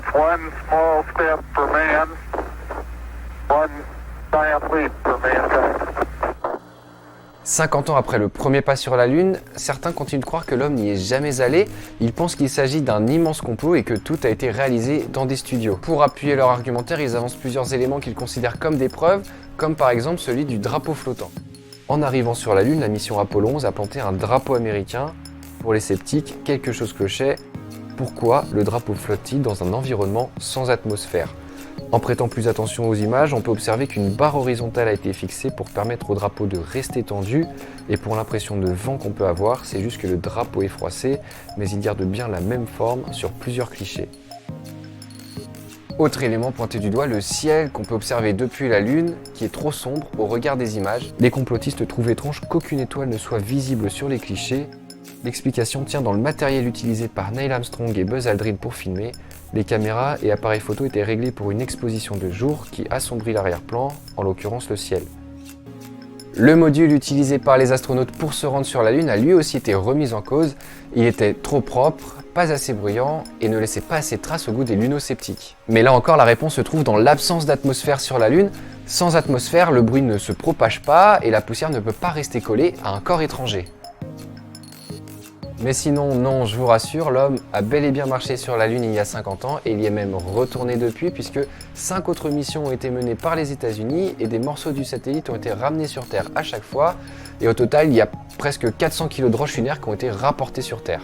That's one small step for man, one giant leap for mankind. 50 ans après le premier pas sur la Lune, certains continuent de croire que l'homme n'y est jamais allé. Ils pensent qu'il s'agit d'un immense complot et que tout a été réalisé dans des studios. Pour appuyer leur argumentaire, ils avancent plusieurs éléments qu'ils considèrent comme des preuves, comme par exemple celui du drapeau flottant. En arrivant sur la Lune, la mission Apollo 11 a planté un drapeau américain. Pour les sceptiques, quelque chose clochait. Pourquoi le drapeau flotte-t-il dans un environnement sans atmosphère ? En prêtant plus attention aux images, on peut observer qu'une barre horizontale a été fixée pour permettre au drapeau de rester tendu, et pour l'impression de vent qu'on peut avoir, c'est juste que le drapeau est froissé, mais il garde bien la même forme sur plusieurs clichés. Autre élément pointé du doigt, le ciel qu'on peut observer depuis la Lune, qui est trop sombre au regard des images. Les complotistes trouvent étrange qu'aucune étoile ne soit visible sur les clichés. L'explication tient dans le matériel utilisé par Neil Armstrong et Buzz Aldrin pour filmer. Les caméras et appareils photo étaient réglés pour une exposition de jour qui assombrit l'arrière-plan, en l'occurrence le ciel. Le module utilisé par les astronautes pour se rendre sur la Lune a lui aussi été remis en cause. Il était trop propre, pas assez bruyant et ne laissait pas assez de traces au goût des lunosceptiques. Mais là encore, la réponse se trouve dans l'absence d'atmosphère sur la Lune. Sans atmosphère, le bruit ne se propage pas et la poussière ne peut pas rester collée à un corps étranger. Mais sinon, non, je vous rassure, l'homme a bel et bien marché sur la Lune il y a 50 ans et il y est même retourné depuis puisque 5 autres missions ont été menées par les États-Unis et des morceaux du satellite ont été ramenés sur Terre à chaque fois. Et au total, il y a presque 400 kg de roches lunaires qui ont été rapportés sur Terre.